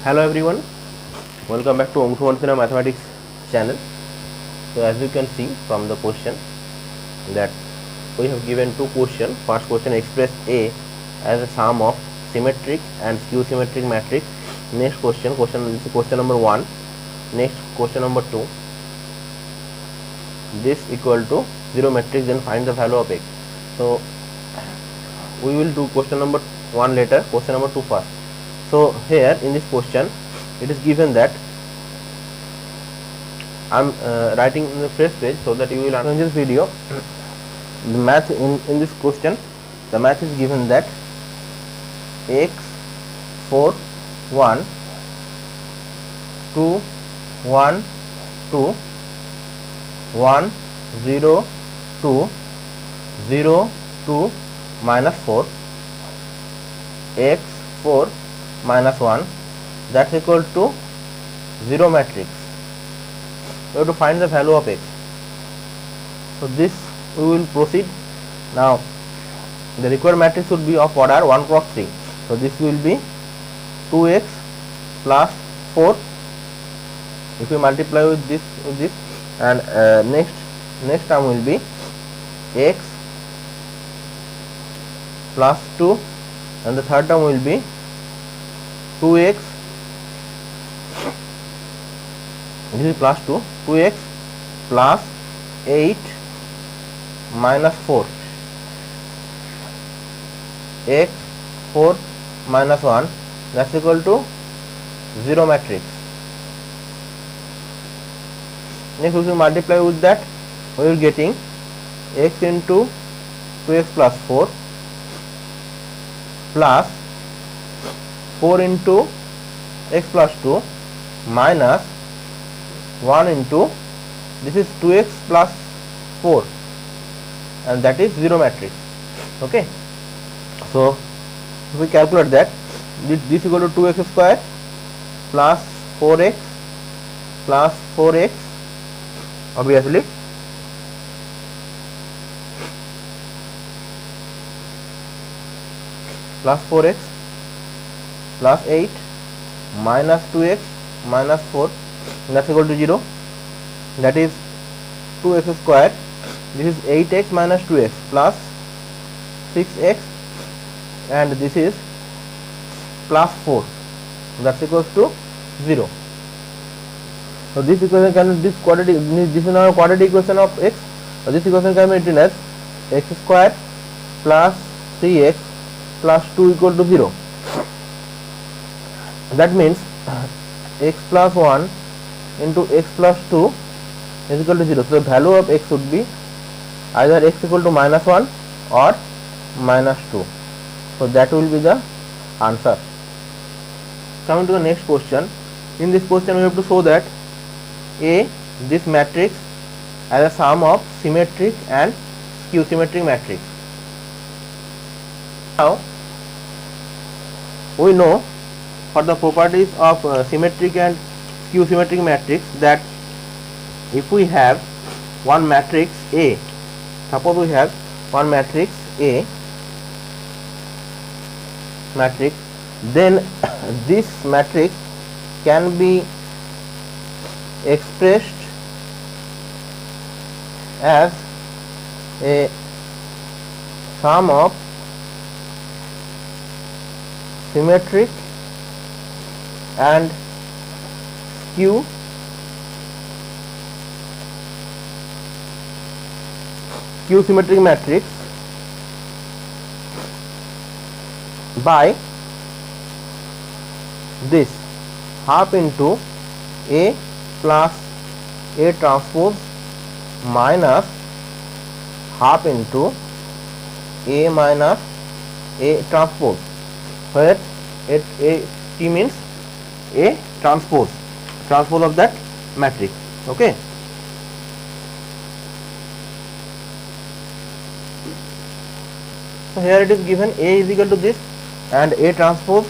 Hello everyone, welcome back to Ongthu Mansina Mathematics channel. So as you can see from the question that we have given two questions. First question, express A as a sum of symmetric and skew symmetric matrix. Next question, this is question number 1. Next question number 2, this equal to 0 matrix, then find the value of x. So we will do question number 1 later, question number 2 first. So here in this question it is given that I am writing in the first page so that you will understand this video. The math in this question, the math is given that x 4 1 2 1 2 1 0 2 0 2 minus 4 x 4 minus 1, that's equal to 0 matrix. We have to find the value of x. So this we will proceed. Now the required matrix should be of order 1 cross 3. So this will be 2x plus 4 if we multiply with this and next term will be x plus 2 and the third term will be 2x, this is plus 2, 2x plus 8 minus 4, x 4 minus 1, that's equal to 0 matrix. Next we will multiply with that, we will getting x into 2x plus 4 plus 4 into x plus 2 minus 1 into, this is 2x plus 4 and that is 0 matrix. Okay. So if we calculate that, this equal to 2x square plus 4x plus 4x obviously plus 4x plus 8 minus 2x minus 4, that's equal to 0, that is 2x square, this is 8x minus 2x plus 6x and this is plus 4, that's equals to 0. So this equation can, this is now a quadratic equation of x. So this equation can be written as x square plus 3x plus 2 equal to 0. That means x plus 1 into x plus 2 is equal to 0. So the value of x would be either x equal to minus 1 or minus 2. So that will be the answer. Coming to the next question. In this question we have to show that A, this matrix as a sum of symmetric and skew symmetric matrix. Now we know for the properties of symmetric and skew symmetric matrix that if we have one matrix A, suppose we have one matrix A matrix, then this matrix can be expressed as a sum of symmetric and skew symmetric matrix by this half into A plus A transpose minus half into A minus A transpose, where A T means A transpose of that matrix. Okay. So here it is given A is equal to this and A transpose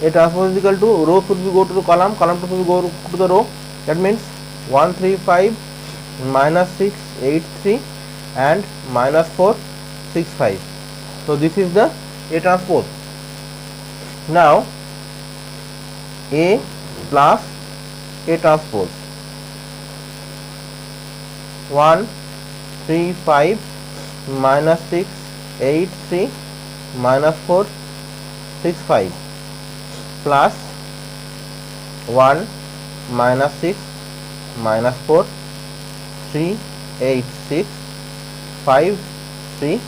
is equal to, row should be go to the column should be go to the row, that means 135 minus 6 8 3 and minus 4 6 5. So this is the A transpose. Now A plus A transpose 1 3 5 minus 6 8 3 minus 4 6 5 plus 1 minus 6 minus 4 3 8 6 5 3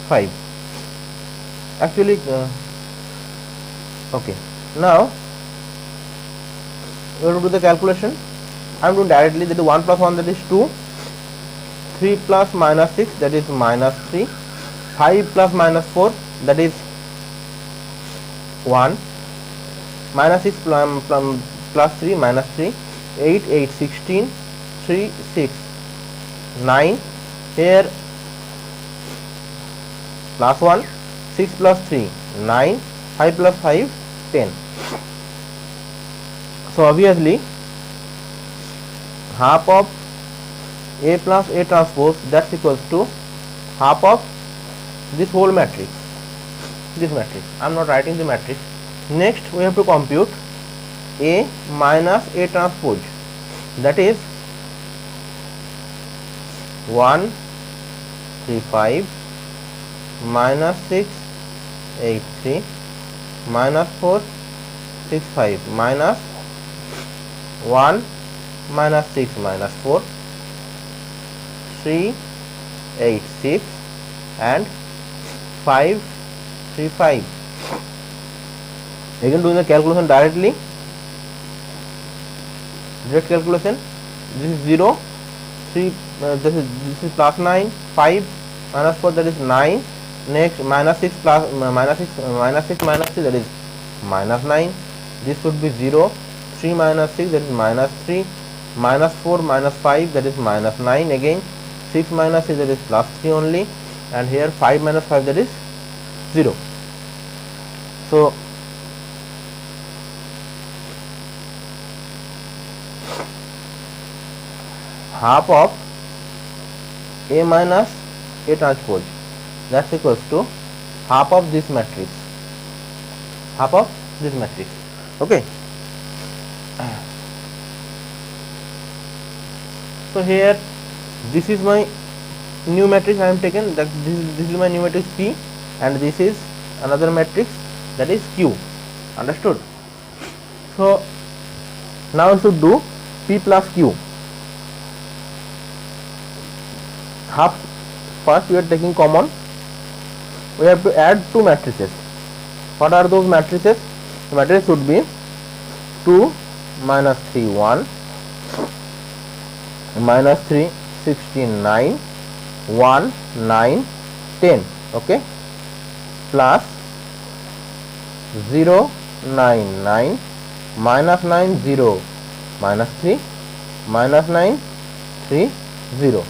5. Actually okay, now we will do the calculation. I am doing directly, that is 1 plus 1, that is 2, 3 plus minus 6, that is minus 3, 5 plus minus 4, that is 1, minus 6 plus 3 minus 3, 8 8 16, 3 6 9, here plus 1, 6 plus 3 9, 5 plus 5 10. So obviously half of A plus A transpose, that's equals to half of this whole matrix, this matrix. I am not writing the matrix. Next we have to compute A minus A transpose, that is 1 3 5 minus 6 8 3 minus 4 6 5 minus 1 minus 6 minus 4 3 8 6 and 5 3 5. Again doing the calculation directly, direct calculation. This is 0, 3 this is plus 9, 5 minus 4, that is 9. Next minus 6 plus minus 6 minus 6 minus 3, that is minus 9. This should be 0, 3 minus 6, that is minus 3, minus 4 minus 5, that is minus 9 again, 6 minus 6, that is plus 3 only, and here 5 minus 5, that is 0. So half of A minus A transpose, that's equals to half of this matrix, half of this matrix. Okay. So here this is my new matrix I am taken, that this is my new matrix P, and this is another matrix, that is Q. Understood? So now we should do P plus Q. Half, first we are taking common, we have to add two matrices. What are those matrices? The matrix should be 2 minus 3 1, minus 3 16 9, 1 9 10, okay, plus 0 9 9, minus 9 0, minus 3, minus 9 3 0.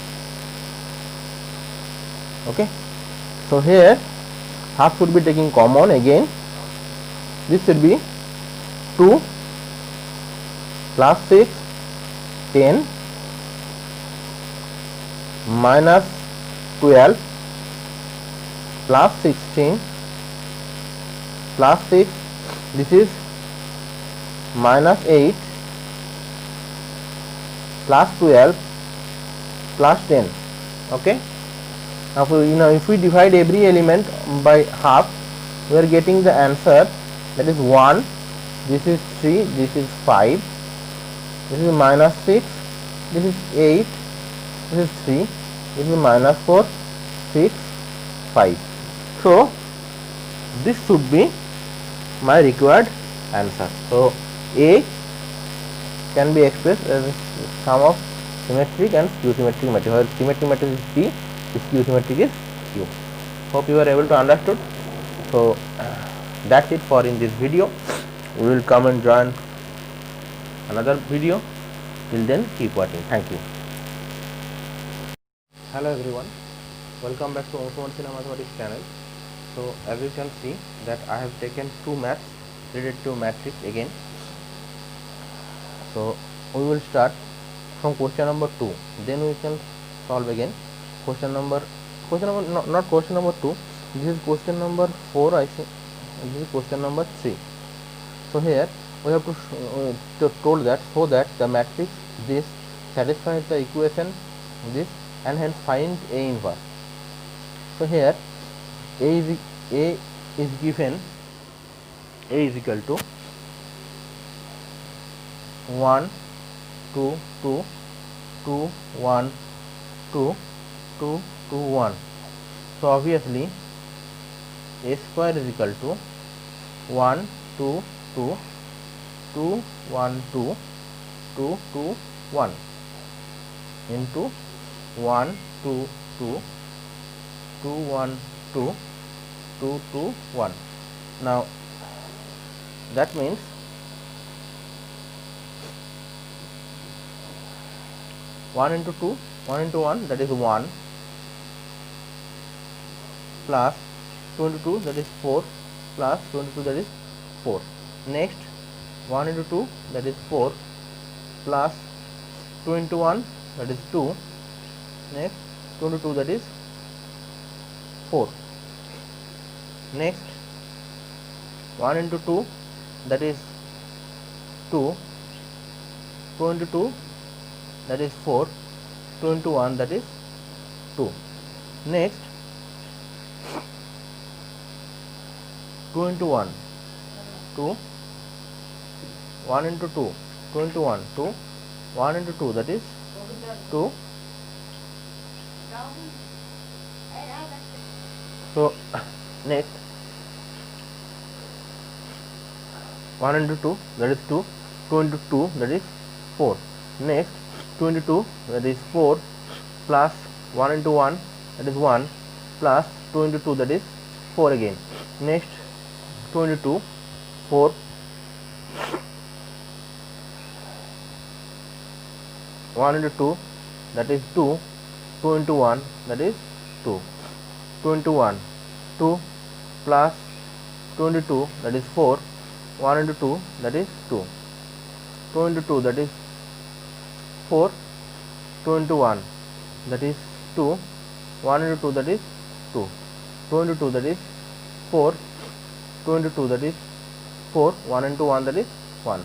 Okay, so here half should be taking common again. This should be 2 plus 6 10, minus 12 plus 16 plus 6, this is minus 8 plus 12 plus 10. Okay, now if we divide every element by half, we are getting the answer, that is 1, this is 3, this is 5, this is minus 6, this is 8, this is 3, this is minus 4, 6, 5. So this should be my required answer. So A can be expressed as sum of symmetric and skew symmetric matrix, where symmetric matrix is P, skew symmetric is Q. Hope you are able to understood. So that's it for in this video. We will come and join another video. Till then, keep watching. Thank you. Hello everyone, welcome back to Oncomancy Mathematics channel. So as you can see that I have taken two maths related to matrix again. So we will start from question number 2, then we can solve again question number not question number 2, this is question number 4 I think, this is question number 3. So here we have to told that so that the matrix this satisfies the equation this and hence find A inverse. So here A is given, A is equal to 1 2 2 2 1 2 2 2 1. So obviously A square is equal to 1 2 2 2 1 2 2 2 1 into 1 2 2 2 1 2 2 2 1. Now that means one into 2, 1 into 1, that is 1, plus 2 into 2, that is 4, plus 2 into 2, that is 4. Next 1 into 2, that is 4, plus 2 into 1, that is 2. Next 2 into 2, that is 4. Next 1 into 2, that is 2, 2 into 2, that is 4, 2 into 1, that is 2. Next 2 into 1, 2, 1 into 2, 2 into 1, 2, 1 into 2, that is 2. So next 1 into 2, that is 2, 2 into 2, that is 4. Next 2 into 2, that is 4, plus 1 into 1, that is 1, plus 2 into 2, that is 4 again. Next 2 into 2, 4, 1 into 2, that is 2, 2 into 1, that is 2, 2 into 1, 2, plus 2 into 2, that is 4, 1 into 2, that is 2, 2 into 2, that is 4, 2 into 1, that is 2, 1 into 2, that is 2, 2 into 2, that is 4, 2 into 2, that is 4, 1 into 1, that is 1.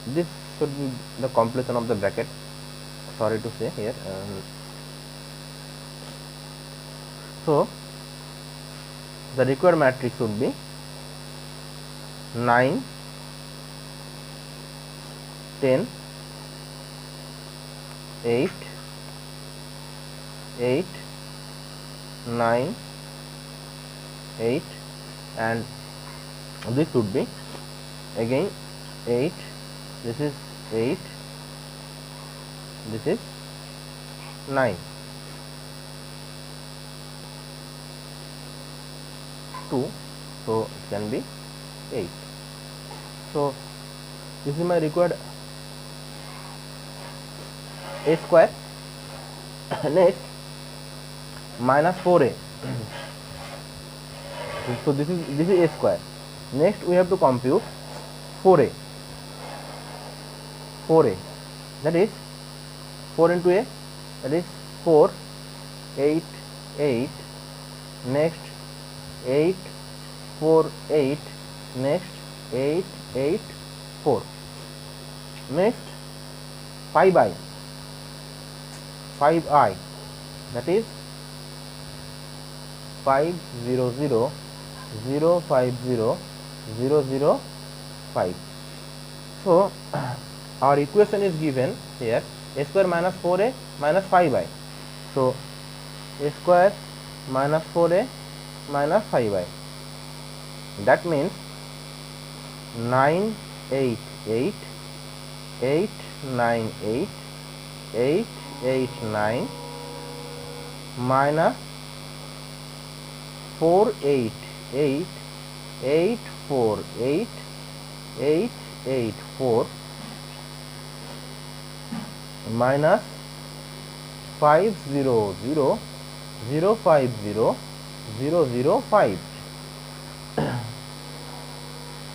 This should be the completion of the bracket, sorry to say here. So the required matrix should be 9 10 8 8 9 8, and this should be again 8, this is 8, this is 9, 2, so it can be 8. So this is my required A square. Next minus 4A. So this is A square. Next we have to compute 4A. 4A, that is 4 into A, that is 4, 8, 8, next 8, 4, 8, next 8, 8, 4, next 5i, 5i, that is 5 0 0 0 5 0 0 0 5. So our equation is given here, A square minus 4A minus 5i. So A square minus 4A minus 5i, that means 9 8 8 8 9 8 8 8 9 minus 4 8 8 8 4 8 8 8 4 minus 5 0 0 0 5 0 0 0 5.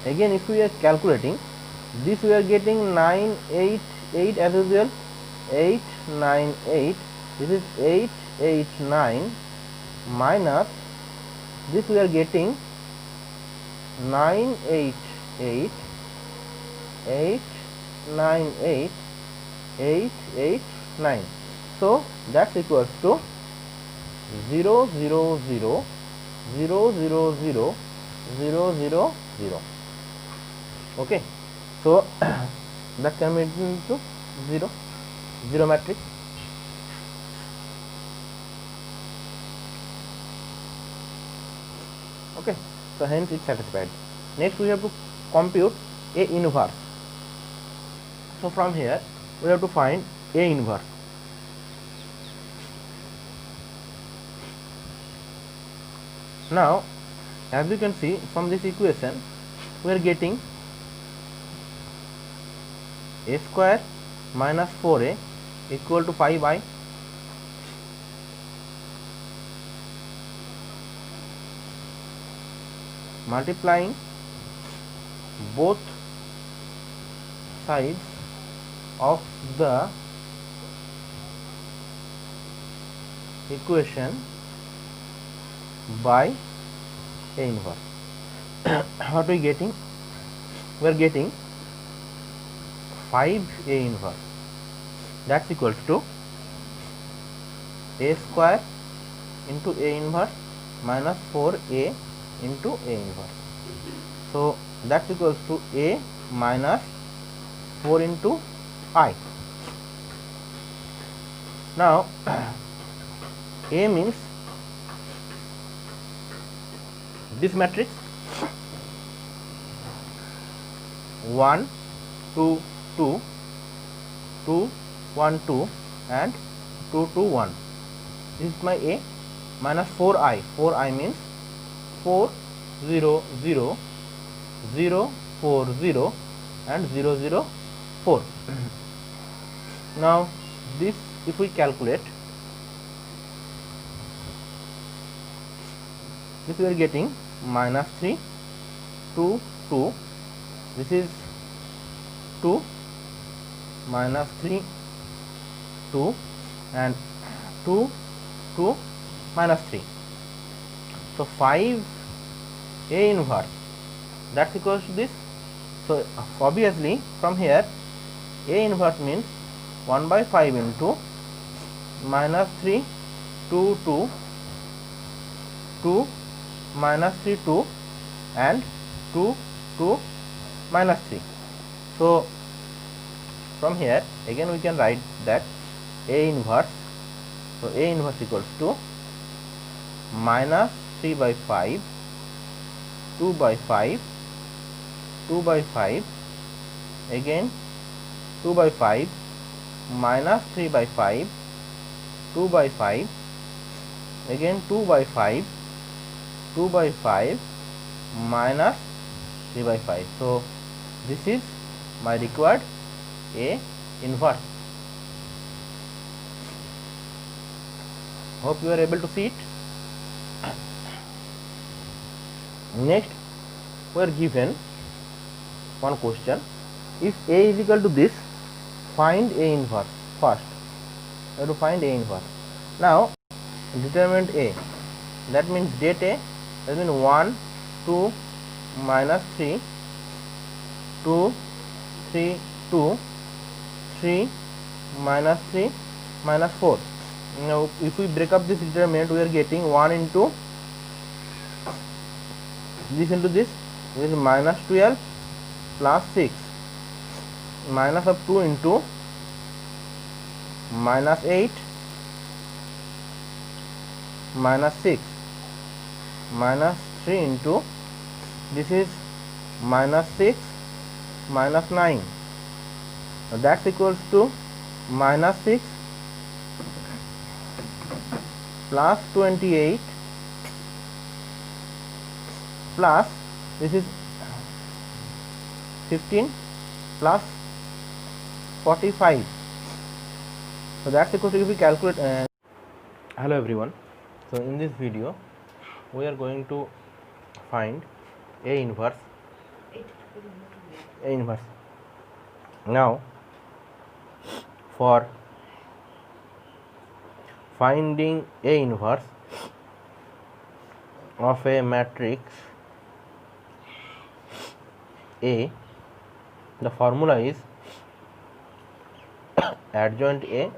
Again if we are calculating this, we are getting 9 8 8 as usual, 8 9 8, this is 8 8 9, minus this we are getting 9 8 8 8 9 8 8 8 9. So that's equals to 0 0 0 0 0 0 0 0 0. Okay, so that can be written into 0 0 matrix. Okay, so hence it's satisfied. Next we have to compute A inverse. So from here we have to find A inverse. Now as you can see from this equation, we are getting a square minus 4a equal to 5i multiplying both sides of the equation by A inverse. What are we getting? We are getting 5A inverse, that's equals to A square into A inverse minus 4A into A inverse. So that's equals to A minus 4 into I. Now A means this matrix 1 2 2 2 1 2 and 2 2 1. This is my A minus 4i. 4i means 4 0 0 0 4 0 and 0 0 4. Now this, if we calculate, this we are getting minus 3 2 2. This is 2 minus 3 2 and 2 2 minus 3. So 5 A inverse, that's equals to this. So obviously from here A inverse means 1 by 5 into minus 3 2 2 2 minus 3 2 and 2 2 minus 3. So from here again we can write that A inverse. So A inverse equals to minus 3 by 5 2 by 5 2 by 5 again 2 by 5 minus 3 by 5 2 by 5 again 2 by 5 2 by 5 minus 3 by 5. So this is my required A inverse. Hope you are able to see it. Next we are given one question. If A is equal to this, find A inverse. First we have to find A inverse. Now determinant A, that means det A, that means 1 2 minus 3 2 3 2 3 minus 3 minus 4. Now if we break up this determinant, we are getting 1 into this into this is minus 12 plus 6 minus of 2 into minus 8 minus 6 minus 3 into this is minus 6 minus 9. That's equals to minus 6 plus 28 plus this is 15 plus 45. So that's equal to, if we calculate. Hello everyone. So in this video we are going to find A inverse. A inverse. Now for finding A inverse of a matrix A, the formula is adjoint A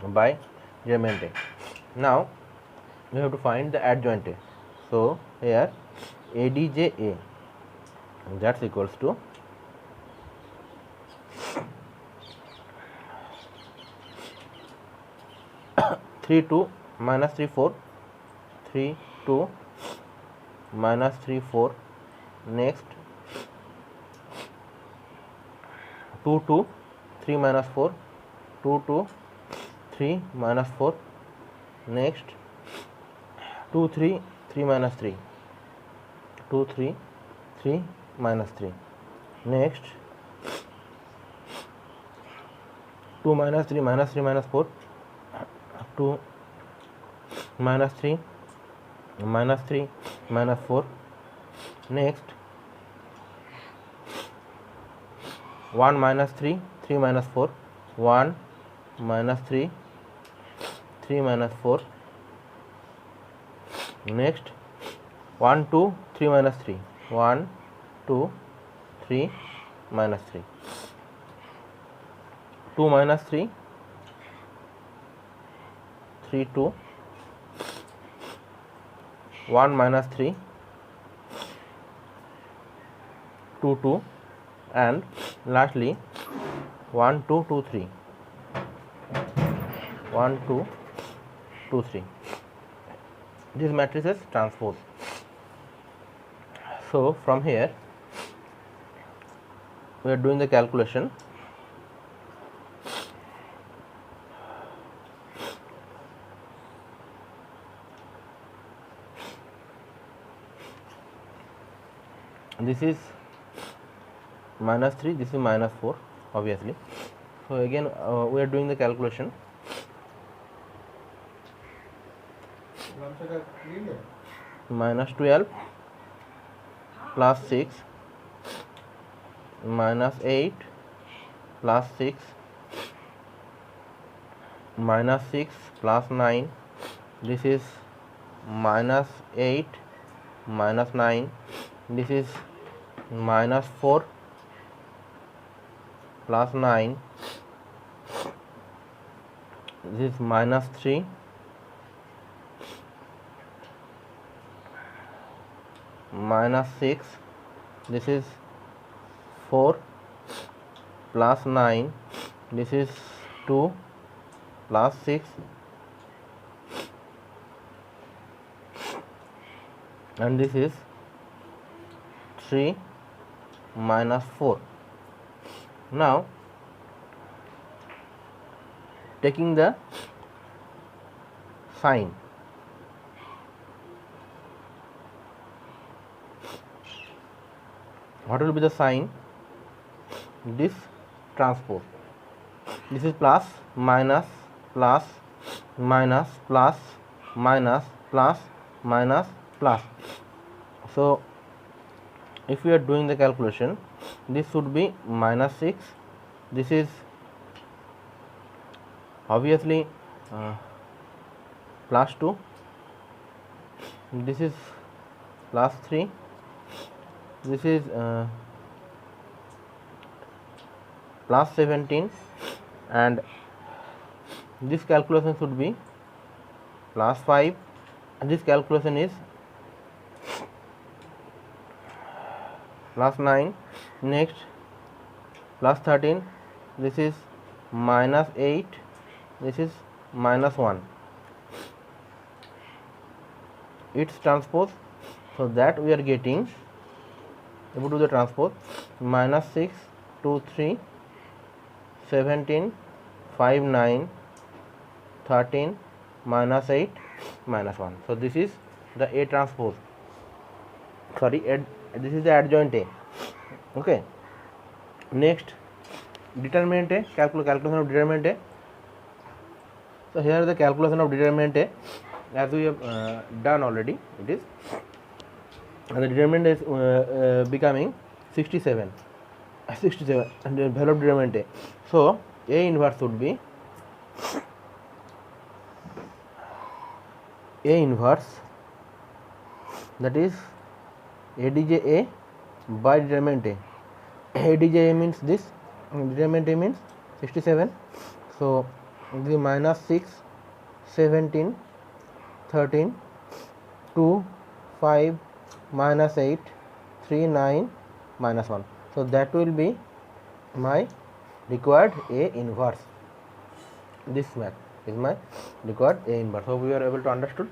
by determinant A. Now we have to find the adjoint A. So here ADJ A, that's equals to 3 2 minus 3 4, 3 2 minus 3 4, next 2 2 3 minus 4, 2 2 3 minus 4, next 2 3 3 minus 3, 2 3 3 minus 3, next 2 minus 3 minus 3 minus 4, 2 minus 3 minus 3 minus 4, next 1 minus 3 3 minus 4, 1 minus 3 3 minus 4, next 1 2 3 minus 3, 1 2 3 minus 3, 2 minus 3 3 2, 1 minus 3 2 2, and lastly 1 2 2 3, 1 2 2 3. This matrix is transpose. So from here we are doing the calculation. This is minus 3, this is minus 4 obviously. So again we are doing the calculation. Minus 12 plus 6 minus 8 plus 6 minus 6 plus 9, this is minus 8 minus 9, this is minus 4 plus 9, this is minus 3 minus 6, this is 4 plus 9, this is 2 plus 6, and this is 3 minus 4. Now taking the sign, what will be the sign? This transpose, this is plus minus plus minus plus minus plus minus plus. So if we are doing the calculation, this should be minus 6, this is obviously plus 2, this is plus 3, this is plus 17, and this calculation should be plus 5, and this calculation is plus 9, next plus 13, this is minus 8, this is minus 1, its transpose. So that we are getting, if we do the transpose, minus 6 2 3 17 5 9 13 minus 8 minus 1. So this is the A transpose, sorry, this is the adjoint A. Okay, next determinant A, calculation of determinant A. So here is the calculation of determinant A, as we have done already. It is, and the determinant is becoming 67, and the value of determinant A. So A inverse would be A inverse, that is ADJ A by determinant A. ADJ means this, determinant A means 67. So the minus 6, 17, 13, 2, 5, minus 8, 3, 9, minus 1. So that will be my required A inverse. This math is my required A inverse. Hope you are able to understood.